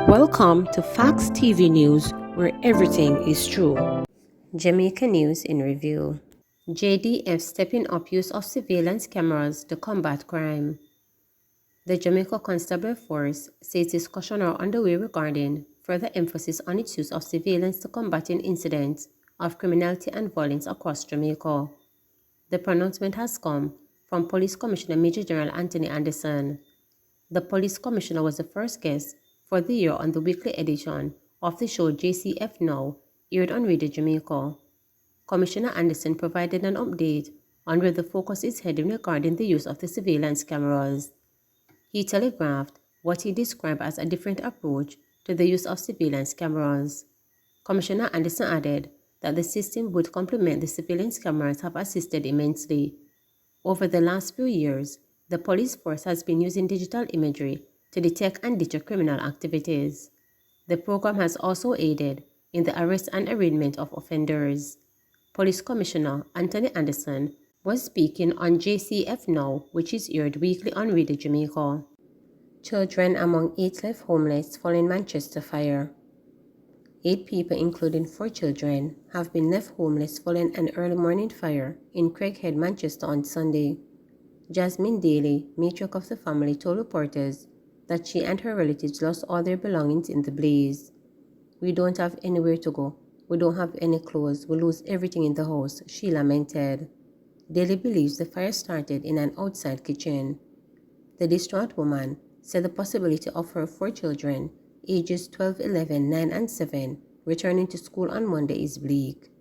Welcome to Facts TV News, where everything is true. Jamaica News in Review. JDF stepping up use of surveillance cameras to combat crime. The Jamaica Constabulary Force says discussions are underway regarding further emphasis on its use of surveillance to combating incidents of criminality and violence across Jamaica. The pronouncement has come from Police Commissioner Major General Anthony Anderson. The Police Commissioner was the first guest for the year on the weekly edition of the show JCF Now, aired on Radio Jamaica. Commissioner Anderson provided an update on where the focus is heading regarding the use of the surveillance cameras. He telegraphed what he described as a different approach to the use of surveillance cameras. Commissioner Anderson added that the system would complement the surveillance cameras have assisted immensely. Over the last few years, the police force has been using digital imagery to detect and deter criminal activities. The program has also aided in the arrest and arraignment of offenders. Police Commissioner Anthony Anderson was speaking on JCF Now, which is aired weekly on Radio Jamaica. Children among 8 left homeless following Manchester fire. 8 people, including 4 children, have been left homeless following an early morning fire in Craighead, Manchester on Sunday. Jasmine Daly, matriarch of the family, told reporters that she and her relatives lost all their belongings in the blaze. "We don't have anywhere to go. We don't have any clothes. We lose everything in the house," she lamented. Daly believes the fire started in an outside kitchen. The distraught woman said the possibility of her 4 children, ages 12, 11, 9, and 7, returning to school on Monday is bleak.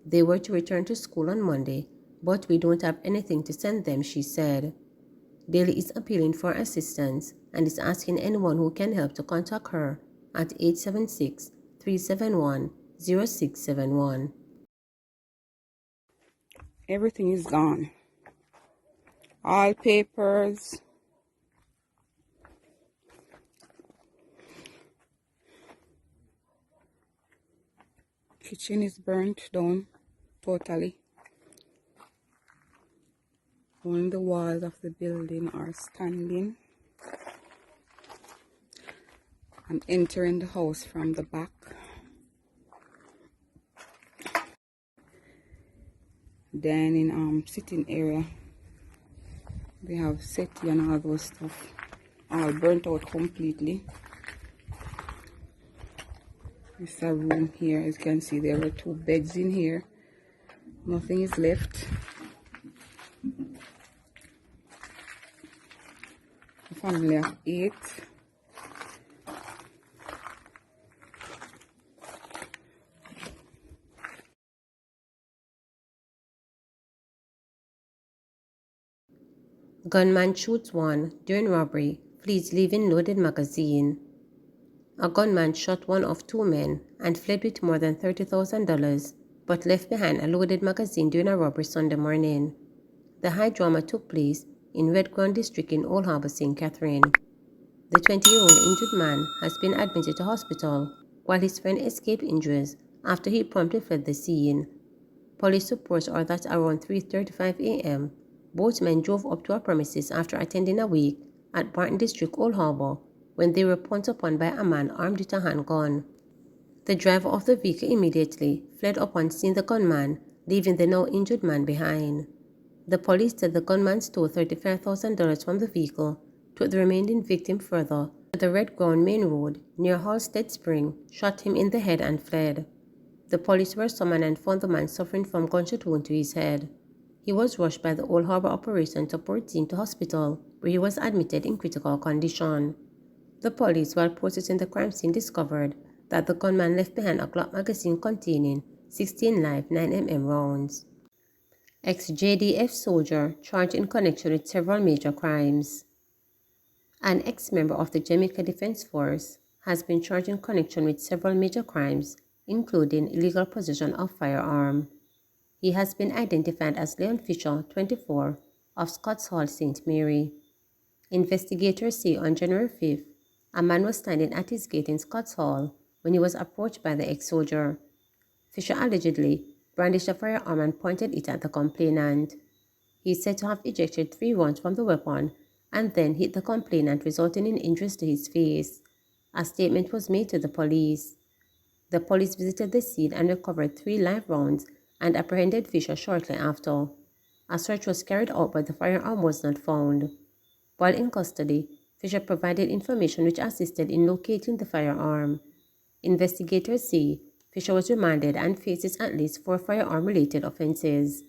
"They were to return to school on Monday, but we don't have anything to send them," she said. Daly is appealing for assistance and is asking anyone who can help to contact her at 876-371-0671. Everything is gone. All papers. Kitchen is burnt down totally. Only the walls of the building are standing. I'm entering the house from the back. Then in sitting area, they have settee and all those stuff all burnt out completely. This is a room here. As you can see, there were 2 beds in here. Nothing is left. A family of 8. Gunman shoots one during robbery, flees leaving loaded magazine. A gunman shot one of 2 men and fled with more than $30,000, but left behind a loaded magazine during a robbery Sunday morning. The high drama took place in Red Ground District in Old Harbour, St. Catherine. The 20-year-old injured man has been admitted to hospital, while his friend escaped injuries after he promptly fled the scene. Police reports are that around 3:35 a.m., both men drove up to a premises after attending a wake at Barton District, Old Harbour, when they were pounced upon by a man armed with a handgun. The driver of the vehicle immediately fled upon seeing the gunman, leaving the now injured man behind. The police said the gunman stole $35,000 from the vehicle, took the remaining victim further to the Red Ground Main Road near Halstead Spring, shot him in the head and fled. The police were summoned and found the man suffering from gunshot wound to his head. He was rushed by the Old Harbour Operation Support Team to hospital, where he was admitted in critical condition. The police, while processing the crime scene, discovered that the gunman left behind a Glock magazine containing 16 live 9mm rounds. Ex-JDF soldier charged in connection with several major crimes. An ex-member of the Jamaica Defense Force has been charged in connection with several major crimes, including illegal possession of firearm. He has been identified as Leon Fisher, 24, of Scotts Hall, St. Mary. Investigators say on January 5th, a man was standing at his gate in Scotts Hall when he was approached by the ex-soldier. Fisher allegedly brandished a firearm and pointed it at the complainant. He is said to have ejected 3 rounds from the weapon and then hit the complainant, resulting in injuries to his face. A statement was made to the police. The police visited the scene and recovered 3 live rounds and apprehended Fisher shortly after. A search was carried out but the firearm was not found. While in custody, Fisher provided information which assisted in locating the firearm. Investigators say Fisher was remanded and faces at least 4 firearm-related offenses.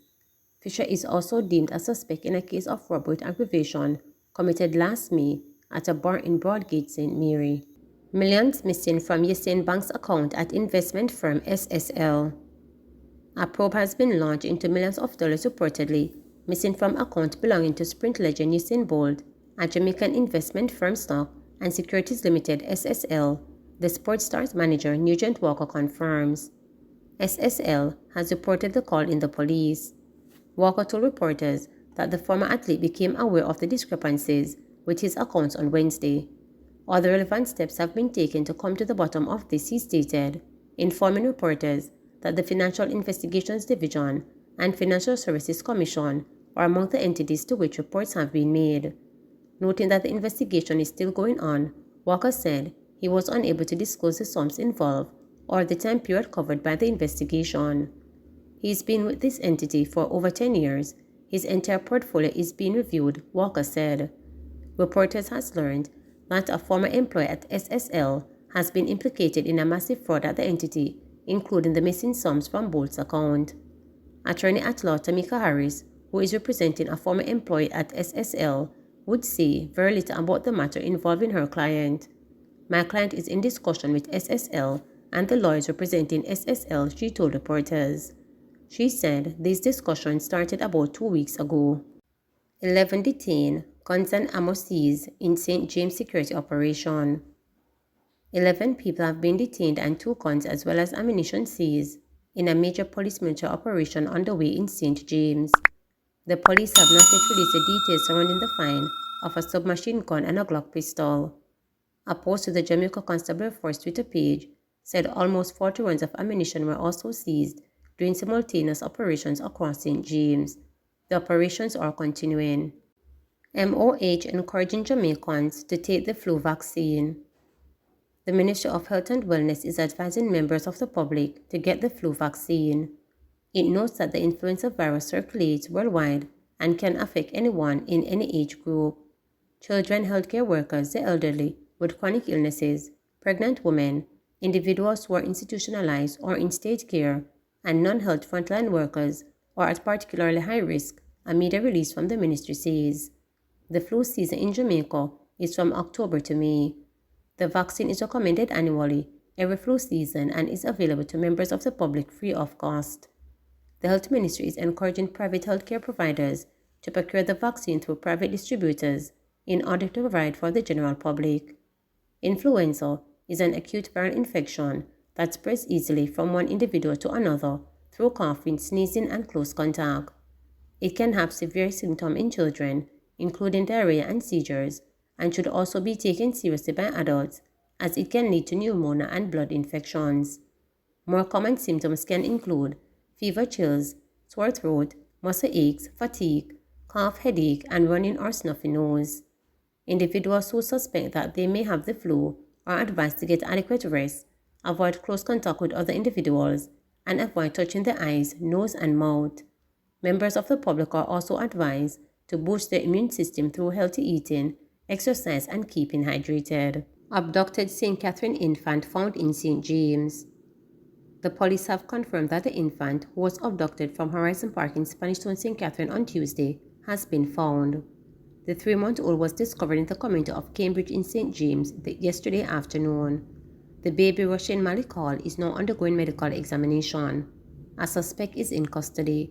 Fisher is also deemed a suspect in a case of robbery with aggravation committed last May at a bar in Broadgate, St. Mary. Millions missing from Yasin Bank's account at investment firm SSL. A probe has been launched into millions of dollars reportedly missing from accounts belonging to Sprint legend Usain Bolt, a Jamaican investment firm stock and Securities Limited SSL, the sports star's manager Nugent Walker confirms. SSL has reported the call in the police. Walker told reporters that the former athlete became aware of the discrepancies with his accounts on Wednesday. All the relevant steps have been taken to come to the bottom of this, he stated, informing reporters that the Financial Investigations Division and Financial Services Commission are among the entities to which reports have been made. Noting that the investigation is still going on, Walker said he was unable to disclose the sums involved or the time period covered by the investigation. He's been with this entity for over 10 years. His entire portfolio is being reviewed, Walker said. Reporters has learned that a former employee at SSL has been implicated in a massive fraud at the entity, including the missing sums from Bolt's account. Attorney at law Tamika Harris, who is representing a former employee at SSL, would say very little about the matter involving her client. My client is in discussion with SSL and the lawyers representing SSL, she told reporters. She said these discussions started about 2 weeks ago. 11 detained, guns and ammo seized in St. James security operation. 11 people have been detained and 2 guns as well as ammunition seized in a major police military operation underway in St. James. The police have not yet released the details surrounding the find of a submachine gun and a Glock pistol. A post to the Jamaica Constable Force Twitter page said almost 40 rounds of ammunition were also seized during simultaneous operations across St. James. The operations are continuing. MOH encouraging Jamaicans to take the flu vaccine. The Ministry of Health and Wellness is advising members of the public to get the flu vaccine. It notes that the influenza virus circulates worldwide and can affect anyone in any age group. Children, healthcare workers, the elderly with chronic illnesses, pregnant women, individuals who are institutionalized or in state care, and non-health frontline workers are at particularly high risk, a media release from the ministry says. The flu season in Jamaica is from October to May. The vaccine is recommended annually, every flu season, and is available to members of the public free of cost. The Health Ministry is encouraging private healthcare providers to procure the vaccine through private distributors in order to provide for the general public. Influenza is an acute viral infection that spreads easily from one individual to another through coughing, sneezing, and close contact. It can have severe symptoms in children, including diarrhea and seizures, and should also be taken seriously by adults, as it can lead to pneumonia and blood infections. More common symptoms can include fever, chills, sore throat, muscle aches, fatigue, cough, headache, and running or snuffy nose. Individuals who suspect that they may have the flu are advised to get adequate rest, avoid close contact with other individuals, and avoid touching the eyes, nose, and mouth. Members of the public are also advised to boost their immune system through healthy eating, exercise, and keeping hydrated. Abducted St. Catherine infant found in St. James. The police have confirmed that the infant, who was abducted from Horizon Park in Spanish Town, St. Catherine on Tuesday, has been found. The 3-month-old was discovered in the community of Cambridge in St. James yesterday afternoon. The baby, Russian Malik Hall, is now undergoing medical examination. A suspect is in custody.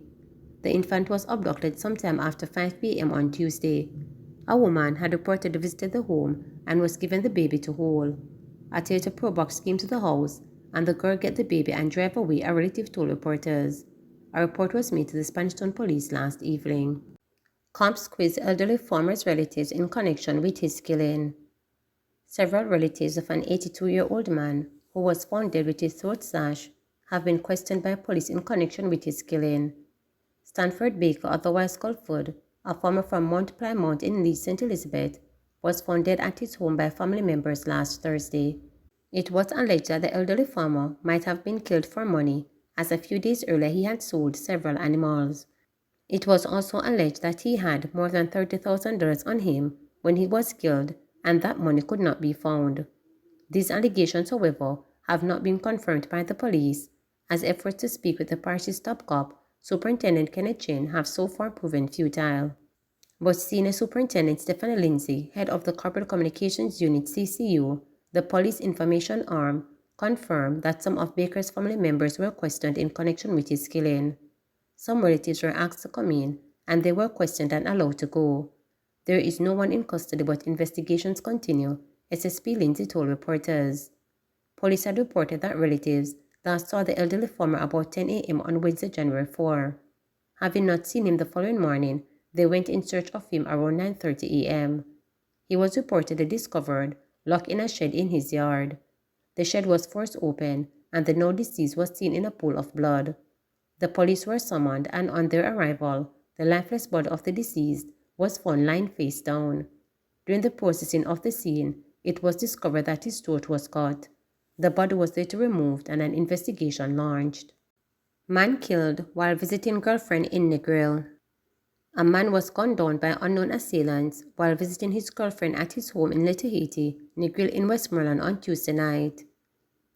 The infant was abducted sometime after 5 p.m. on Tuesday. A woman had reportedly visited the home and was given the baby to hold. A Toyota Probox came to the house and the girl get the baby and drive away, a relative told reporters. A report was made to the Spanish Town police last evening. Cops quiz elderly farmer's relatives in connection with his killing. Several relatives of an 82-year-old man who was found dead with his throat slashed have been questioned by police in connection with his killing. Stanford Baker, otherwise called Food, a farmer from Mount Plymouth in Leeds, St. Elizabeth, was found dead at his home by family members last Thursday. It was alleged that the elderly farmer might have been killed for money, as a few days earlier he had sold several animals. It was also alleged that he had more than $30,000 on him when he was killed and that money could not be found. These allegations, however, have not been confirmed by the police, as efforts to speak with the parish's top cop, Superintendent Kenneth Chin, have so far proven futile. But Senior Superintendent Stephanie Lindsay, head of the Corporate Communications Unit CCU, the police information arm, confirmed that some of Baker's family members were questioned in connection with his killing. Some relatives were asked to come in, and they were questioned and allowed to go. There is no one in custody, but investigations continue, SSP Lindsay told reporters. Police had reported that relatives last saw the elderly farmer about 10 a.m. on Wednesday, January 4. Having not seen him the following morning, they went in search of him around 9:30 a.m. He was reportedly discovered locked in a shed in his yard. The shed was forced open, and the now deceased was seen in a pool of blood. The police were summoned, and on their arrival, the lifeless body of the deceased was found lying face down. During the processing of the scene, it was discovered that his throat was cut. The body was later removed and an investigation launched. Man killed while visiting girlfriend in Negril. A man was gunned down by unknown assailants while visiting his girlfriend at his home in Little Haiti, Negril in Westmoreland on Tuesday night.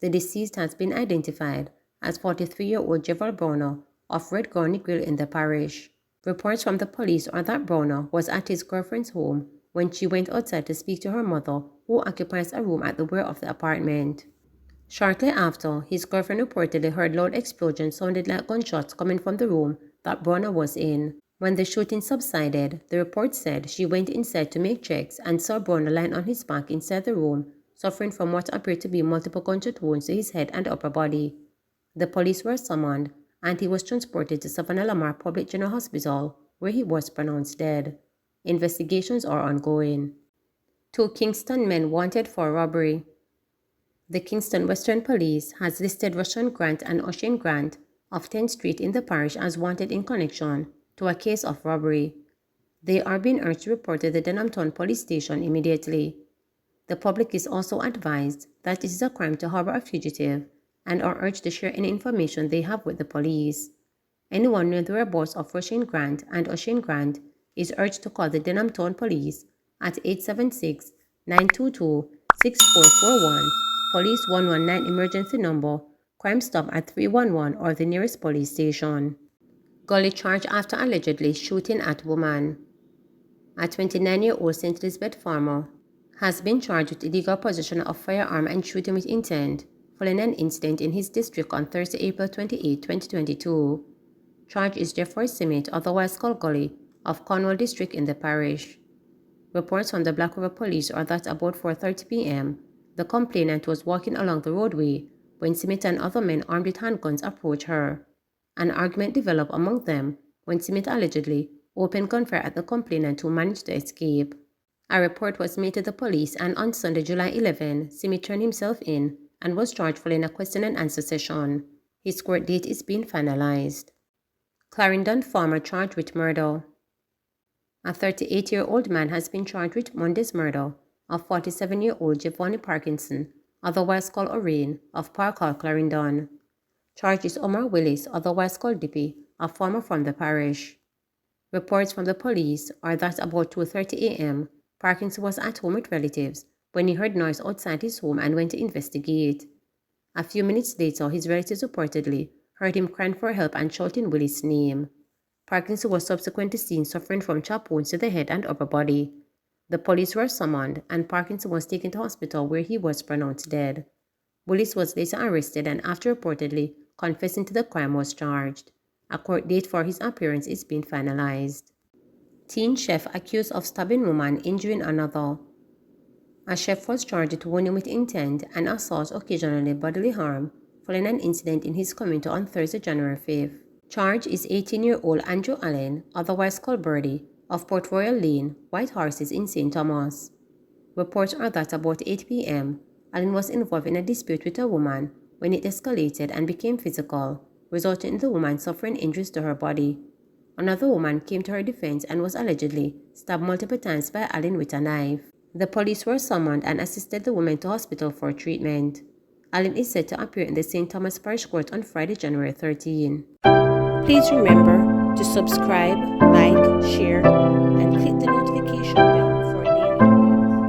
The deceased has been identified as 43-year-old Jeval Browner of Red Gorney Grill in the parish. Reports from the police are that Browner was at his girlfriend's home when she went outside to speak to her mother, who occupies a room at the rear of the apartment. Shortly after, his girlfriend reportedly heard loud explosions sounded like gunshots coming from the room that Browner was in. When the shooting subsided, the report said she went inside to make checks and saw Browner lying on his back inside the room, suffering from what appeared to be multiple gunshot wounds to his head and upper body. The police were summoned, and he was transported to Savannah Lamar Public General Hospital, where he was pronounced dead. Investigations are ongoing. 2 Kingston men wanted for robbery. The Kingston Western Police has listed Russian Grant and Ocean Grant of 10th Street in the parish as wanted in connection to a case of robbery. They are being urged to report to the Denhamton Police Station immediately. The public is also advised that it is a crime to harbor a fugitive and are urged to share any information they have with the police. Anyone knowing the whereabouts of Russian Grant and Ocean Grant is urged to call the Denhamton Police at 876-922-6441, Police 119 emergency number, Crime Stop at 311 or the nearest police station. Gully charged after allegedly shooting at woman. A 29-year-old St. Elizabeth farmer has been charged with illegal possession of firearm and shooting with intent following an incident in his district on Thursday, April 28, 2022. Charge is Jeffrey Simmet, otherwise called Gully, of Cornwall District in the parish. Reports from the Black River Police are that about 4:30 p.m., the complainant was walking along the roadway when Simmet and other men armed with handguns approached her. An argument developed among them when Simmet allegedly opened gunfire at the complainant, who managed to escape. A report was made to the police, and on Sunday, July 11, Simmet turned himself in and was charged following a question and answer session. His court date is being finalized. Clarendon farmer charged with murder. A 38-year-old man has been charged with Monday's murder of 47-year-old Giovanni Parkinson, otherwise called Orain, of Park Hall, Clarendon. Charged is Omar Willis, otherwise called Dippy, a farmer from the parish. Reports from the police are that about 2:30 a.m., Parkinson was at home with relatives when he heard noise outside his home and went to investigate. A few minutes later, his relatives reportedly heard him crying for help and shouting Willis' name. Parkinson was subsequently seen suffering from chop wounds to the head and upper body. The police were summoned, and Parkinson was taken to hospital where he was pronounced dead. Willis was later arrested and, after reportedly confessing to the crime, was charged. A court date for his appearance is being finalized. Teen chef accused of stabbing woman, injuring another. A chef was charged with wounding with intent and assault occasionally bodily harm following an incident in his community on Thursday, January 5th. Charged is 18-year-old Andrew Allen, otherwise called Birdie, of Port Royal Lane, White Horses in St. Thomas. Reports are that about 8 p.m., Allen was involved in a dispute with a woman when it escalated and became physical, resulting in the woman suffering injuries to her body. Another woman came to her defense and was allegedly stabbed multiple times by Allen with a knife. The police were summoned and assisted the woman to hospital for treatment. Allen is set to appear in the St. Thomas Parish Court on Friday, January 13. Please remember to subscribe, like, share, and click the notification bell